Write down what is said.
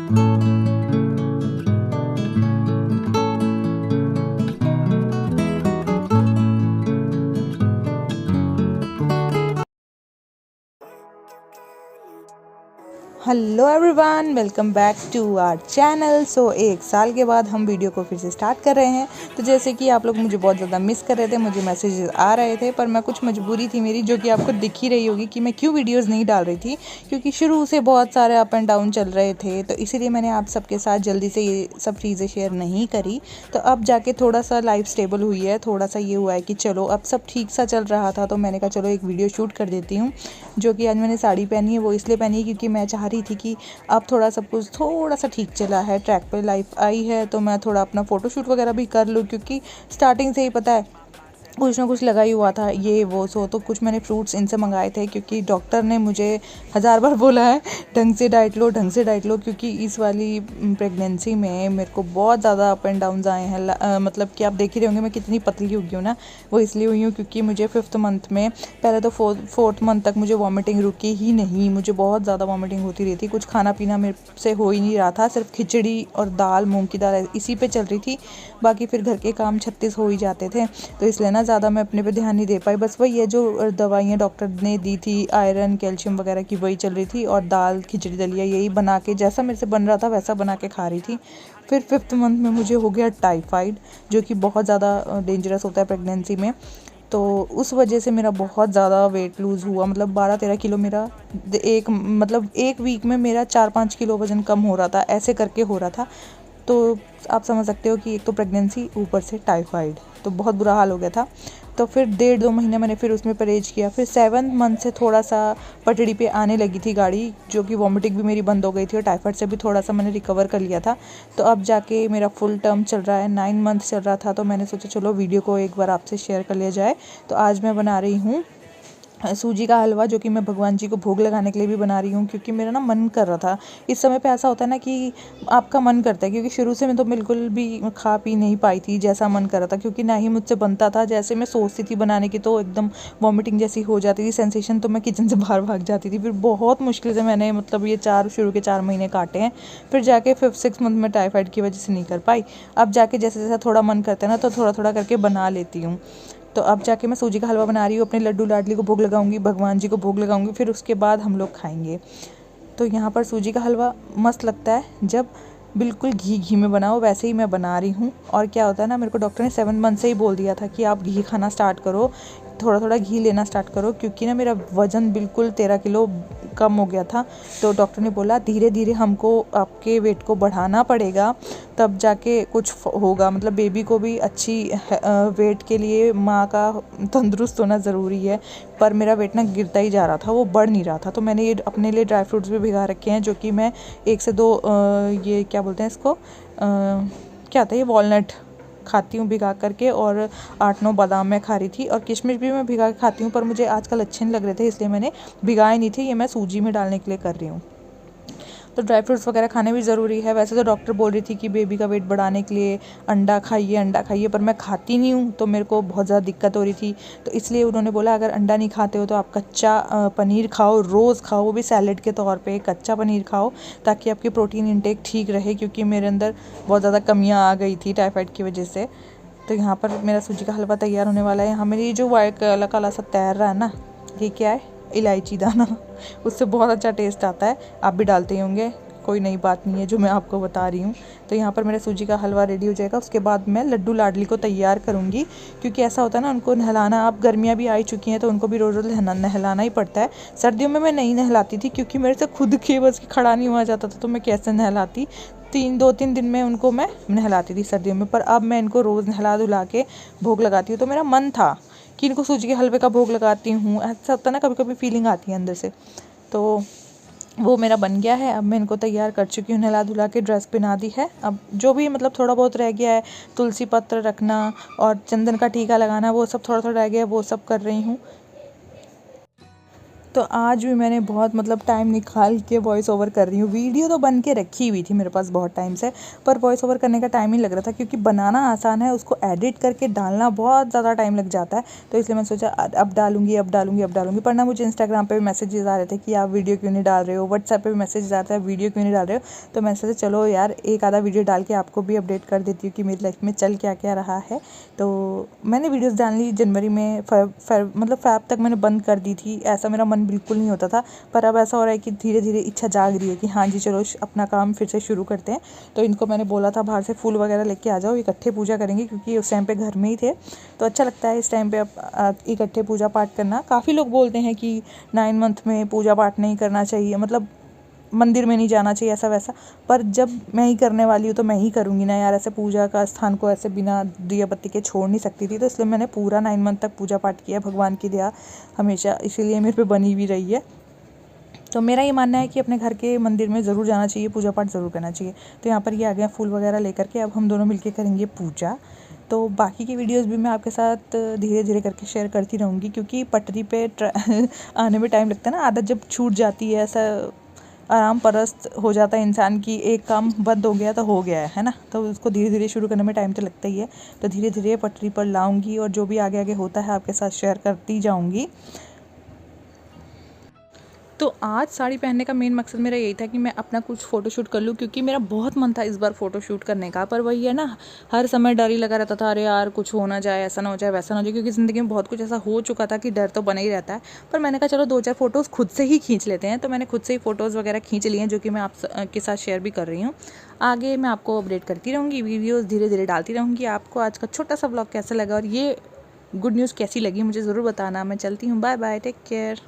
Hello everyone, welcome back to our channel. So एक साल के बाद हम वीडियो को फिर से स्टार्ट कर रहे हैं। तो जैसे कि आप लोग मुझे बहुत ज़्यादा मिस कर रहे थे, मुझे मैसेजेस आ रहे थे, पर मैं कुछ मजबूरी थी मेरी, जो कि आपको दिख ही रही होगी कि मैं क्यों वीडियोस नहीं डाल रही थी, क्योंकि शुरू से बहुत सारे अप एंड डाउन चल रहे थे। तो इसीलिए मैंने आप सबके साथ जल्दी से ये सब चीज़ें शेयर नहीं करी। तो अब जाके थोड़ा सा लाइफ स्टेबल हुई है, थोड़ा सा ये हुआ है कि चलो अब सब ठीक सा चल रहा था, तो मैंने कहा चलो एक वीडियो शूट कर देती हूँ। जो कि आज मैंने साड़ी पहनी है वो इसलिए पहनी है क्योंकि मैं चाह रही थी कि अब थोड़ा सब कुछ थोड़ा सा ठीक चला है, ट्रैक पे लाइफ आई है, तो मैं थोड़ा अपना फ़ोटोशूट वगैरह भी कर लूँ, क्योंकि स्टार्टिंग से ही पता है कुछ ना कुछ लगा ही हुआ था ये वो। सो तो कुछ मैंने फ्रूट्स इनसे मंगाए थे, क्योंकि डॉक्टर ने मुझे 1000 बार बोला है ढंग से डाइट लो, ढंग से डाइट लो, क्योंकि इस वाली प्रेगनेंसी में मेरे को बहुत ज़्यादा अप एंड डाउन्स आए हैं। मतलब कि आप देख ही रहे होंगे मैं कितनी पतली हो गई हूँ ना। वो इसलिए हुई हूँ क्योंकि मुझे 5th मंथ में, पहले तो फोर्थ मंथ तक मुझे वॉमिटिंग रुकी ही नहीं, मुझे बहुत ज़्यादा वॉमिटिंग होती रही थी। कुछ खाना पीना मेरे से हो ही नहीं रहा था, सिर्फ खिचड़ी और दाल, मूँग की दाल इसी पे चल रही थी। बाकी फिर घर के काम 36 हो ही जाते थे, तो इसलिए ना ज़्यादा मैं अपने पे ध्यान नहीं दे पाई। बस वही है जो दवाइयाँ डॉक्टर ने दी थी, आयरन कैल्शियम वगैरह की, वही चल रही थी, और दाल खिचड़ी दलिया यही बना के, जैसा मेरे से बन रहा था वैसा बना के खा रही थी। फिर 5th मंथ में मुझे हो गया टाइफाइड, जो कि बहुत ज़्यादा डेंजरस होता है प्रेगनेंसी में। तो उस वजह से मेरा बहुत ज़्यादा वेट लूज़ हुआ, मतलब 12-13 किलो मेरा एक वीक में मेरा 4-5 किलो वज़न कम हो रहा था, ऐसे करके हो रहा था। तो आप समझ सकते हो कि एक तो प्रेगनेंसी, ऊपर से टाइफाइड, तो बहुत बुरा हाल हो गया था। तो फिर 1.5-2 महीने मैंने फिर उसमें परहेज किया। फिर 7th मंथ से थोड़ा सा पटड़ी पे आने लगी थी गाड़ी, जो कि वॉमिटिंग भी मेरी बंद हो गई थी, और टाइफाइड से भी थोड़ा सा मैंने रिकवर कर लिया था। तो अब जाके मेरा फुल टर्म चल रहा है, 9 मंथ चल रहा था। तो मैंने सोचा चलो वीडियो को एक बार आपसे शेयर कर लिया जाए। तो आज मैं बना रही हूँ सूजी का हलवा, जो कि मैं भगवान जी को भोग लगाने के लिए भी बना रही हूँ, क्योंकि मेरा ना मन कर रहा था। इस समय पे ऐसा होता है ना कि आपका मन करता है, क्योंकि शुरू से मैं तो बिल्कुल भी खा पी नहीं पाई थी जैसा मन कर रहा था, क्योंकि ना ही मुझसे बनता था जैसे मैं सोचती थी बनाने की, तो एकदम वॉमिटिंग जैसी हो जाती थी सेंसेशन, तो मैं किचन से बाहर भाग जाती थी। फिर बहुत मुश्किल से मैंने ये शुरू के 4 महीने काटे हैं। फिर जाके 5th-6th मंथ में टाइफाइड की वजह से नहीं कर पाई। अब जाके जैसे जैसा थोड़ा मन करता है ना, तो थोड़ा थोड़ा करके बना लेती हूँ। तो अब जाके मैं सूजी का हलवा बना रही हूँ, अपने लड्डू लाडली को भोग लगाऊंगी, भगवान जी को भोग लगाऊंगी, फिर उसके बाद हम लोग खाएंगे। तो यहाँ पर सूजी का हलवा मस्त लगता है जब बिल्कुल घी घी में बनाओ, वैसे ही मैं बना रही हूँ। और क्या होता है ना, मेरे को डॉक्टर ने 7 मंथ से ही बोल दिया था कि आप घी खाना स्टार्ट करो, थोड़ा थोड़ा घी लेना स्टार्ट करो, क्योंकि ना मेरा वज़न बिल्कुल 13 किलो कम हो गया था। तो डॉक्टर ने बोला धीरे धीरे हमको आपके वेट को बढ़ाना पड़ेगा, तब जाके कुछ होगा। मतलब बेबी को भी अच्छी वेट के लिए माँ का तंदुरुस्त होना ज़रूरी है। पर मेरा वेट ना गिरता ही जा रहा था, वो बढ़ नहीं रहा था। तो मैंने ये अपने लिए ड्राई फ्रूट्स भी भिगा रखे हैं, जो कि मैं 1 से 2 ये क्या बोलते हैं इसको, क्या था ये, वॉलनट खाती हूँ भिगा करके, और 8-9 बादाम मैं खा रही थी, और किशमिश भी मैं भिगा के खाती हूँ, पर मुझे आजकल अच्छे नहीं लग रहे थे, इसलिए मैंने भिगाए नहीं थे। ये मैं सूजी में डालने के लिए कर रही हूँ। तो ड्राई फ्रूट्स वगैरह खाने भी ज़रूरी है। वैसे तो डॉक्टर बोल रही थी कि बेबी का वेट बढ़ाने के लिए अंडा खाइए, अंडा खाइए, पर मैं खाती नहीं हूँ, तो मेरे को बहुत ज़्यादा दिक्कत हो रही थी। तो इसलिए उन्होंने बोला अगर अंडा नहीं खाते हो तो आप कच्चा पनीर खाओ, रोज़ खाओ, वो भी सैलेड के तौर पे कच्चा पनीर खाओ, ताकि आपकी प्रोटीन इंटेक ठीक रहे, क्योंकि मेरे अंदर बहुत ज़्यादा कमियाँ आ गई थी टाइफाइड की वजह से। तो यहाँ पर मेरा सूजी का हलवा तैयार होने वाला है। यहाँ मेरी जो वाइट काला काला सा तैर रहा है ना, ये क्या है, इलायची दाना, उससे बहुत अच्छा टेस्ट आता है। आप भी डालते ही होंगे, कोई नई बात नहीं है जो मैं आपको बता रही हूँ। तो यहाँ पर मेरा सूजी का हलवा रेडी हो जाएगा, उसके बाद मैं लड्डू लाडली को तैयार करूँगी, क्योंकि ऐसा होता है ना उनको नहलाना। अब गर्मियाँ भी आई चुकी हैं, तो उनको भी रोज़ रोज़ नहलाना ही पड़ता है। सर्दियों में मैं नहीं नहलाती थी, क्योंकि मेरे से खुद के बस खड़ा नहीं हुआ जाता था, तो मैं कैसे नहलाती। 2-3 दिन में उनको मैं नहलाती थी सर्दियों में, पर अब मैं इनको रोज़ नहला धुला के भोग लगाती हूँ। तो मेरा मन था कि इनको सूजी के हलवे का भोग लगाती हूँ, ऐसा होता है ना, कभी कभी फीलिंग आती है अंदर से। तो वो मेरा बन गया है। अब मैं इनको तैयार कर चुकी हूँ, नहला धुला के ड्रेस पहना दी है। अब जो भी मतलब थोड़ा बहुत रह गया है, तुलसी पत्र रखना और चंदन का टीका लगाना, वो सब थोड़ा थोड़ा रह गया है, वो सब कर रही हूँ। तो आज भी मैंने बहुत मतलब टाइम निकाल के वॉइस ओवर कर रही हूँ। वीडियो तो बन के रखी हुई थी मेरे पास बहुत टाइम से, पर वॉइस ओवर करने का टाइम ही लग रहा था, क्योंकि बनाना आसान है, उसको एडिट करके डालना बहुत ज़्यादा टाइम लग जाता है। तो इसलिए मैंने सोचा अब डालूंगी। पर ना मुझे इंस्टाग्राम पे भी मैसेजेस आ रहे थे कि आप वीडियो क्यों नहीं डाल रहे हो, व्हाट्सएप पे भी मैसेज आता है वीडियो क्यों नहीं डाल रहे हो। तो मैंने सोचा चलो यार एक आधा वीडियो डाल के आपको भी अपडेट कर देती हूँ कि मेरी लाइफ में चल क्या क्या रहा है। तो मैंने वीडियोस डालनी जनवरी में मतलब फ़ैब तक मैंने बंद कर दी थी। ऐसा मेरा मन बिल्कुल नहीं होता था, पर अब ऐसा हो रहा है कि धीरे धीरे इच्छा जाग रही है कि हाँ जी चलो अपना काम फिर से शुरू करते हैं। तो इनको मैंने बोला था बाहर से फूल वगैरह लेके आ जाओ, इकट्ठे पूजा करेंगे, क्योंकि उस टाइम पे घर में ही थे। तो अच्छा लगता है इस टाइम पे अब इकट्ठे पूजा पाठ करना। काफ़ी लोग बोलते हैं कि 9 मंथ में पूजा पाठ नहीं करना चाहिए, मतलब मंदिर में नहीं जाना चाहिए ऐसा वैसा। पर जब मैं ही करने वाली हूँ तो मैं ही करूँगी ना यार, ऐसे पूजा का स्थान को ऐसे बिना दिया बत्ती के छोड़ नहीं सकती थी। तो इसलिए मैंने पूरा 9 मंथ तक पूजा पाठ किया, भगवान की दया हमेशा इसीलिए मेरे पे बनी हुई रही है। तो मेरा ये मानना है कि अपने घर के मंदिर में ज़रूर जाना चाहिए, पूजा पाठ ज़रूर करना चाहिए। तो यहाँ पर ये आ गया फूल वगैरह लेकर के, अब हम दोनों मिलके करेंगे पूजा। तो बाकी की वीडियोस भी मैं आपके साथ धीरे धीरे करके शेयर करती रहूँगी, क्योंकि पटरी पे आने में टाइम लगता है ना, आदत जब छूट जाती है, ऐसा आराम परस्त हो जाता है इंसान की, एक काम बंद हो गया तो हो गया है ना। तो उसको धीरे धीरे शुरू करने में टाइम तो लगता ही है। तो धीरे धीरे पटरी पर लाऊंगी और जो भी आगे आगे होता है आपके साथ शेयर करती जाऊंगी। तो आज साड़ी पहनने का मेन मकसद मेरा यही था कि मैं अपना कुछ फ़ोटोशूट कर लूँ, क्योंकि मेरा बहुत मन था इस बार फ़ोटोशूट करने का। पर वही है ना, हर समय डर ही लगा रहता था, अरे यार कुछ हो ना जाए, ऐसा ना हो जाए, वैसा ना हो जाए, क्योंकि ज़िंदगी में बहुत कुछ ऐसा हो चुका था कि डर तो बना ही रहता है। पर मैंने कहा चलो 2-4 फ़ोटोज़ खुद से ही खींच लेते हैं। तो मैंने खुद से ही फ़ोटोज़ वगैरह खींच लिए हैं, जो कि मैं आप के साथ शेयर भी कर रही हूँ। आगे मैं आपको अपडेट करती रहूँगी, वीडियोज़ धीरे धीरे डालती रहूँगी। आपको आज का छोटा सा ब्लॉग कैसा लगा और ये गुड न्यूज़ कैसी लगी मुझे ज़रूर बताना। मैं चलती हूँ, बाय बाय, टेक केयर।